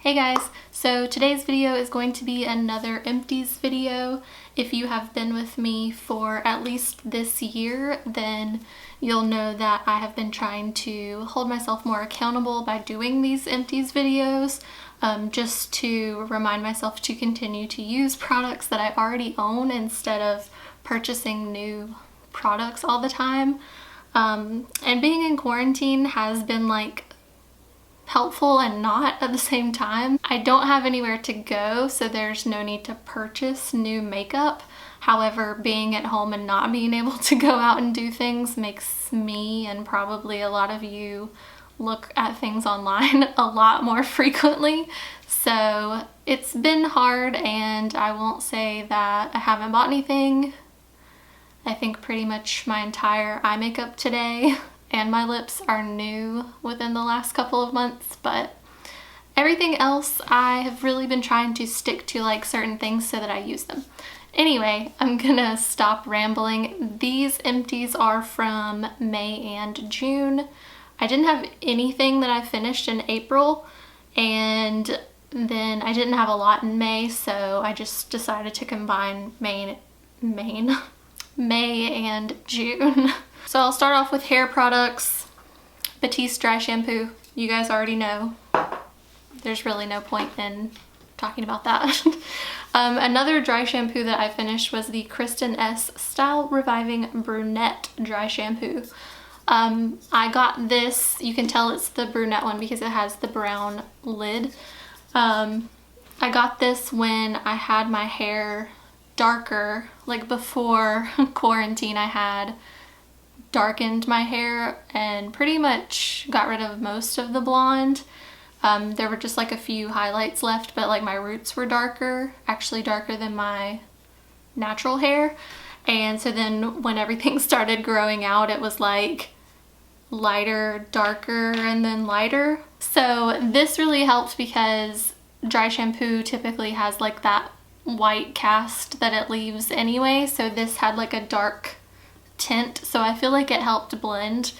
Hey guys, so today's video is going to be another Empties video. If you have been with me for at least this year, then you'll know that I have been trying to hold myself more accountable by doing these Empties videos, just to remind myself to continue to use products that I already own instead of purchasing new products all the time. And being in quarantine has been like helpful and not at the same time. I don't have anywhere to go, so there's no need to purchase new makeup. However, being at home and not being able to go out and do things makes me and probably a lot of you look at things online a lot more frequently. So it's been hard, and I won't say that I haven't bought anything. I think pretty much my entire eye makeup today and my lips are new within the last couple of months, but everything else I have really been trying to stick to like certain things so that I use them. Anyway, I'm gonna stop rambling. These empties are from May and June. I didn't have anything that I finished in April, and then I didn't have a lot in May, so I just decided to combine May and June. So I'll start off with hair products. Batiste Dry Shampoo, you guys already know. There's really no point in talking about that. Another dry shampoo that I finished was the Kristen S Style Reviving Brunette Dry Shampoo. I got this, you can tell it's the brunette one because it has the brown lid. I got this when I had my hair darker, like before quarantine. I had darkened my hair and pretty much got rid of most of the blonde. There were just like a few highlights left, but like my roots were darker, actually darker than my natural hair. And so then when everything started growing out, it was like lighter, darker, and then lighter. So this really helped because dry shampoo typically has like that white cast that it leaves anyway. So this had like a dark tint, so I feel like it helped blend.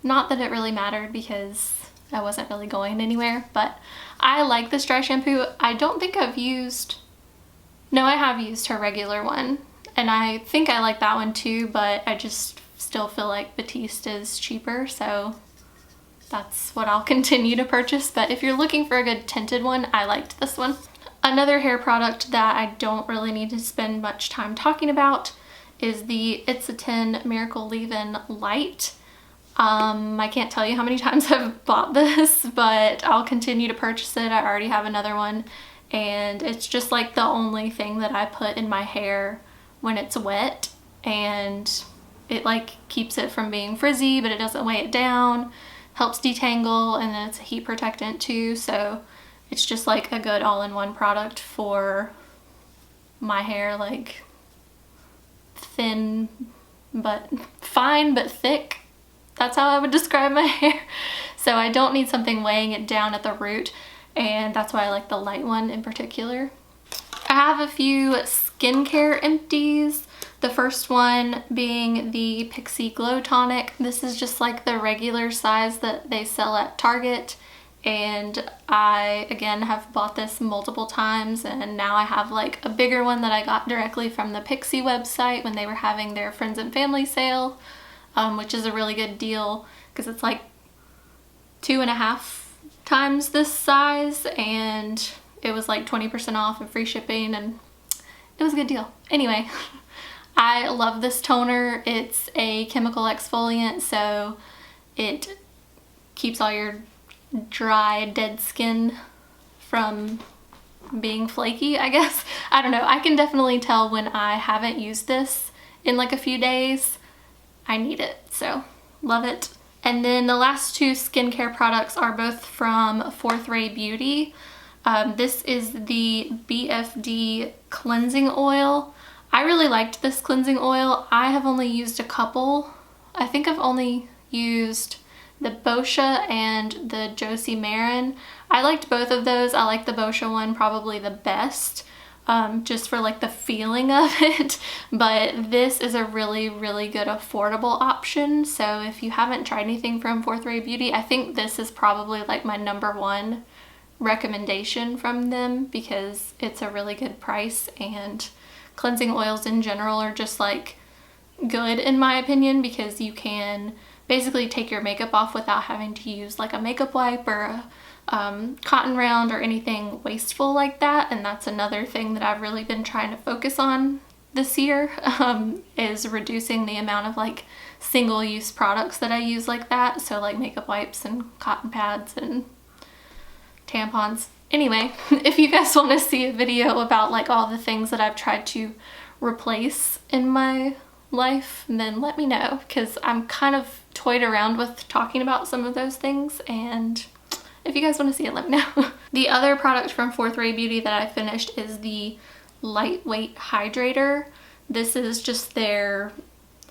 Not that it really mattered because I wasn't really going anywhere, but I like this dry shampoo. I don't think I've used, no, I have used her regular one, and I think I like that one too, but I just still feel like Batiste is cheaper, so that's what I'll continue to purchase. But if you're looking for a good tinted one, I liked this one. Another hair product that I don't really need to spend much time talking about is the It's a 10 Miracle Leave-In Light. I can't tell you how many times I've bought this, but I'll continue to purchase it. I already have another one, and it's just like the only thing that I put in my hair when it's wet, and it like keeps it from being frizzy, but it doesn't weigh it down, helps detangle, and then it's a heat protectant too, so it's just like a good all-in-one product for my hair, like thin but fine but thick. That's how I would describe my hair. So I don't need something weighing it down at the root, and that's why I like the light one in particular. I have a few skincare empties. The first one being the Pixie Glow Tonic. This is just like the regular size that they sell at Target, and I again have bought this multiple times, and now I have like a bigger one that I got directly from the Pixie website when they were having their friends and family sale, which is a really good deal because it's like 2.5 times this size, and it was like 20% off and free shipping, and it was a good deal. Anyway, I love this toner. It's a chemical exfoliant, so it keeps all your dry, dead skin from being flaky, I guess. I don't know. I can definitely tell when I haven't used this in like a few days. I need it, so love it. And then the last two skincare products are both from Fourth Ray Beauty. This is the Bfd Cleansing Oil. I really liked this cleansing oil. I have only used a couple. I think I've only used the Boscia and the Josie Marin. I liked both of those. I like the Boscia one probably the best, just for like the feeling of it. But this is a really, really good affordable option. So if you haven't tried anything from Fourth Ray Beauty, I think this is probably like my #1 recommendation from them because it's a really good price, and cleansing oils in general are just like good in my opinion because you can basically take your makeup off without having to use like a makeup wipe or a cotton round or anything wasteful like that. And that's another thing that I've really been trying to focus on this year, is reducing the amount of like single-use products that I use like that. So like makeup wipes and cotton pads and tampons. Anyway, if you guys want to see a video about like all the things that I've tried to replace in my life, then let me know, because I'm kind of toyed around with talking about some of those things, and if you guys want to see it, let me know. The other product from Fourth Ray Beauty that I finished is the Lightweight Hydrator. This is just their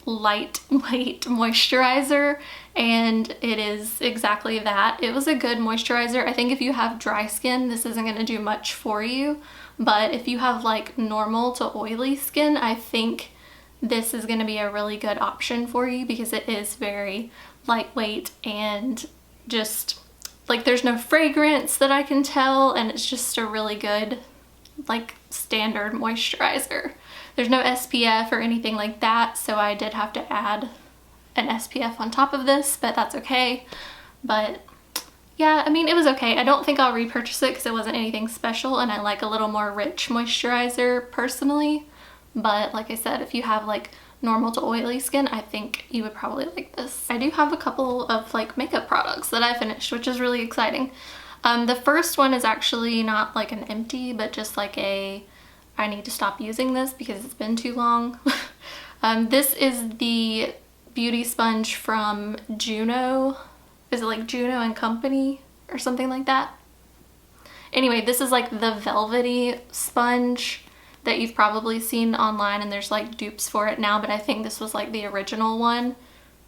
lightweight moisturizer, and it is exactly that. It was a good moisturizer. I think if you have dry skin, this isn't going to do much for you, but if you have like normal to oily skin, I think this is going to be a really good option for you because it is very lightweight and just like there's no fragrance that I can tell, and it's just a really good like standard moisturizer. There's no SPF or anything like that, so I did have to add an SPF on top of this, but that's okay. But yeah, I mean, it was okay. I don't think I'll repurchase it because it wasn't anything special, and I like a little more rich moisturizer personally. But like I said, if you have like normal to oily skin, I think you would probably like this. I do have a couple of like makeup products that I finished, which is really exciting. The first one is actually not like an empty, but just like a, I need to stop using this because it's been too long. This is the beauty sponge from Juno. Is it like Juno and Company or something like that? Anyway, this is like the velvety sponge that you've probably seen online, and there's like dupes for it now, but I think this was like the original one,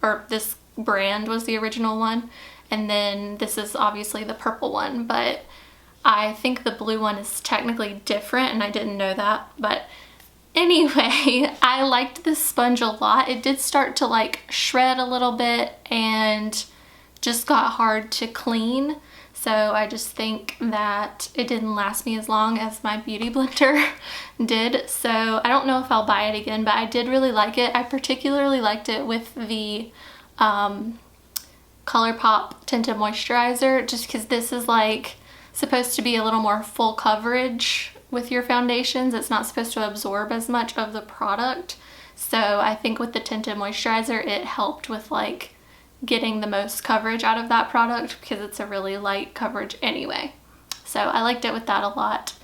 or this brand was the original one. And then this is obviously the purple one, but I think the blue one is technically different, and I didn't know that. But anyway, I liked this sponge a lot. It did start to like shred a little bit and just got hard to clean. So I just think that it didn't last me as long as my beauty blender did. So I don't know if I'll buy it again, but I did really like it. I particularly liked it with the ColourPop Tinted Moisturizer, just because this is like supposed to be a little more full coverage with your foundations. It's not supposed to absorb as much of the product. So I think with the tinted moisturizer, it helped with like getting the most coverage out of that product because it's a really light coverage anyway. So I liked it with that a lot.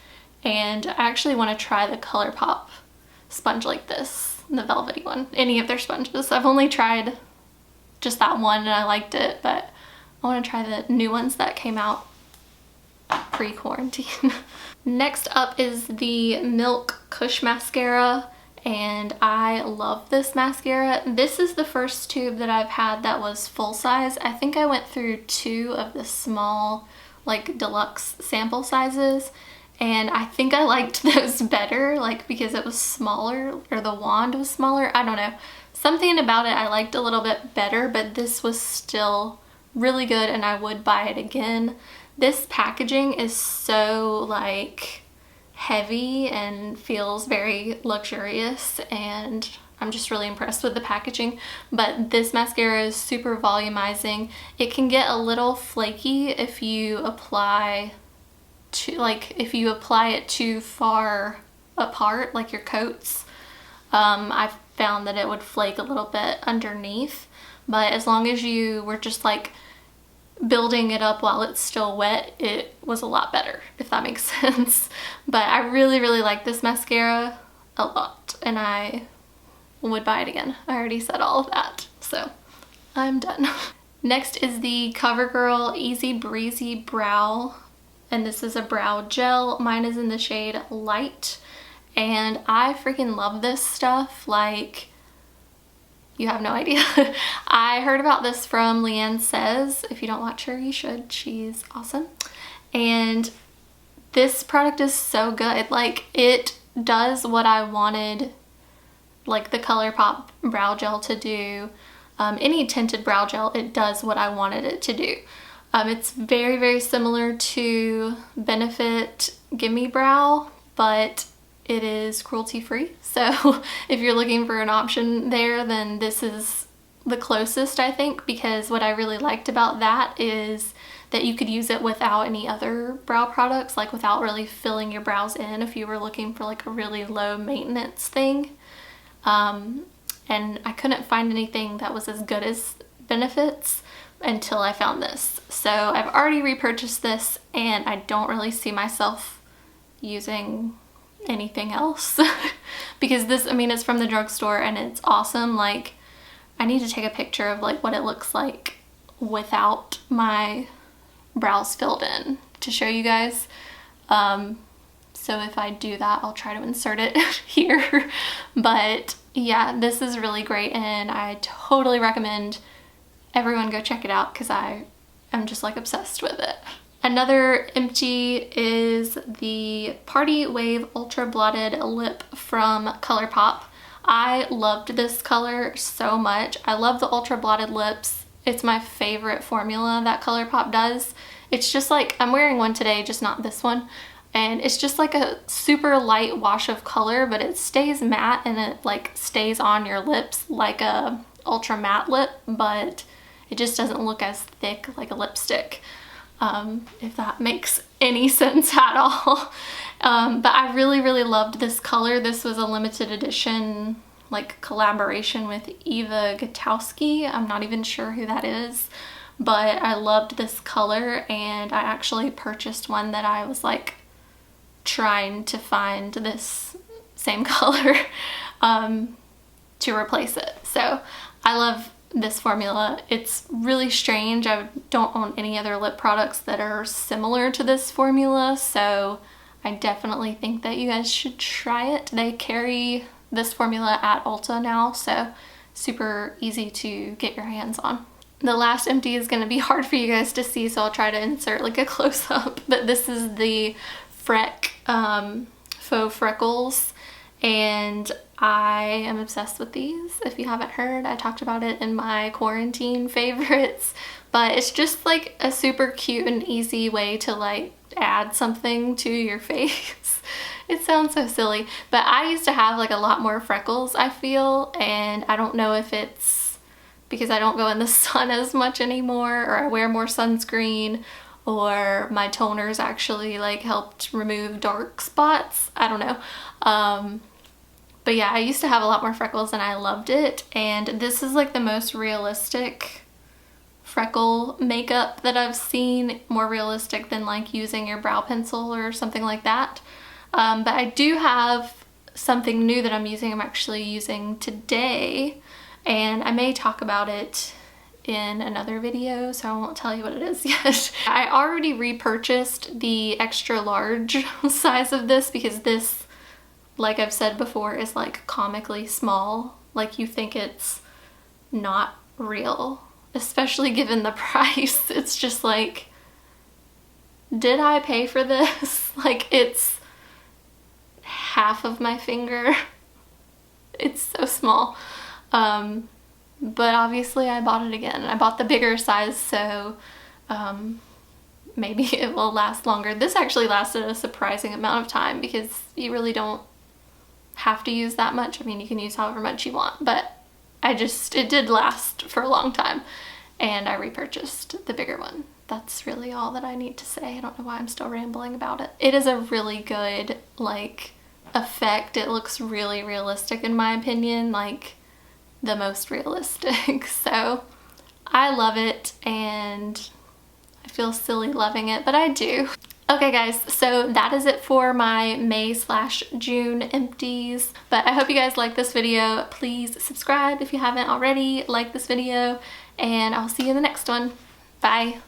And I actually want to try the ColourPop sponge like this, the velvety one, any of their sponges. I've only tried just that one and I liked it, but I want to try the new ones that came out pre-quarantine. Next up is the Milk Kush Mascara, and I love this mascara. This is the first tube that I've had that was full size. I think I went through 2 of the small like deluxe sample sizes, and I think I liked those better, like because it was smaller, or the wand was smaller. I don't know. Something about it I liked a little bit better, but this was still really good and I would buy it again. This packaging is so like heavy and feels very luxurious, and I'm just really impressed with the packaging. But this mascara is super volumizing. It can get a little flaky if you apply it too far apart, like your coats. I've found that it would flake a little bit underneath, but as long as you were just like building it up while it's still wet, it was a lot better, if that makes sense. But I really like this mascara a lot, and I would buy it again. I already said all of that, so I'm done. Next is the Covergirl Easy Breezy Brow, and this is a brow gel. Mine is in the shade Light, and I freaking love this stuff. Like, you have no idea. I heard about this from Leanne Says. If you don't watch her, you should. She's awesome. And this product is so good. Like, it does what I wanted, like the ColourPop brow gel to do. Any tinted brow gel, it does what I wanted it to do. It's very, very similar to Benefit Gimme Brow, but it is cruelty-free. So if you're looking for an option there, then this is the closest, I think, because what I really liked about that is that you could use it without any other brow products, like without really filling your brows in if you were looking for like a really low maintenance thing. And I couldn't find anything that was as good as Benefits until I found this. So I've already repurchased this and I don't really see myself using anything else because this, I mean, it's from the drugstore and it's awesome. Like, I need to take a picture of like what it looks like without my brows filled in to show you guys. So if I do that, I'll try to insert it here. But yeah, this is really great and I totally recommend everyone go check it out because I am just like obsessed with it. Another empty is the Party Wave Ultra Blotted Lip from ColourPop. I loved this color so much. I love the Ultra Blotted lips. It's my favorite formula that ColourPop does. It's just like, I'm wearing one today, just not this one. And it's just like a super light wash of color, but it stays matte and it like stays on your lips like a ultra matte lip, but it just doesn't look as thick like a lipstick, if that makes any sense at all. But I really, really loved this color. This was a limited edition like collaboration with Eva Gutowski. I'm not even sure who that is, but I loved this color and I actually purchased one that I was like trying to find this same color to replace it. So I love this formula. It's really strange. I don't own any other lip products that are similar to this formula, so I definitely think that you guys should try it. They carry this formula at Ulta now, so super easy to get your hands on. The last empty is going to be hard for you guys to see, so I'll try to insert like a close-up, but this is the Faux Freckles, and I am obsessed with these. If you haven't heard, I talked about it in my quarantine favorites, but it's just like a super cute and easy way to like add something to your face. It sounds so silly, but I used to have like a lot more freckles, I feel, and I don't know if it's because I don't go in the sun as much anymore, or I wear more sunscreen, or my toners actually like helped remove dark spots. I don't know. But yeah, I used to have a lot more freckles and I loved it. And this is like the most realistic freckle makeup that I've seen, more realistic than like using your brow pencil or something like that. But I do have something new that I'm using. I'm actually using today, and I may talk about it in another video, so I won't tell you what it is yet. I already repurchased the extra large size of this because this, like I've said before, is like comically small. Like you think it's not real, especially given the price. It's just like, did I pay for this? Like, it's half of my finger. It's so small. But obviously I bought it again. I bought the bigger size, so maybe it will last longer. This actually lasted a surprising amount of time because you really don't have to use that much. I mean, you can use however much you want, but it did last for a long time, and I repurchased the bigger one. That's really all that I need to say. I don't know why I'm still rambling about it. It is a really good, like, effect. It looks really realistic in my opinion, like the most realistic. So I love it, and I feel silly loving it, but I do. Okay guys, so that is it for my May/June empties, but I hope you guys like this video. Please subscribe if you haven't already, like this video, and I'll see you in the next one. Bye.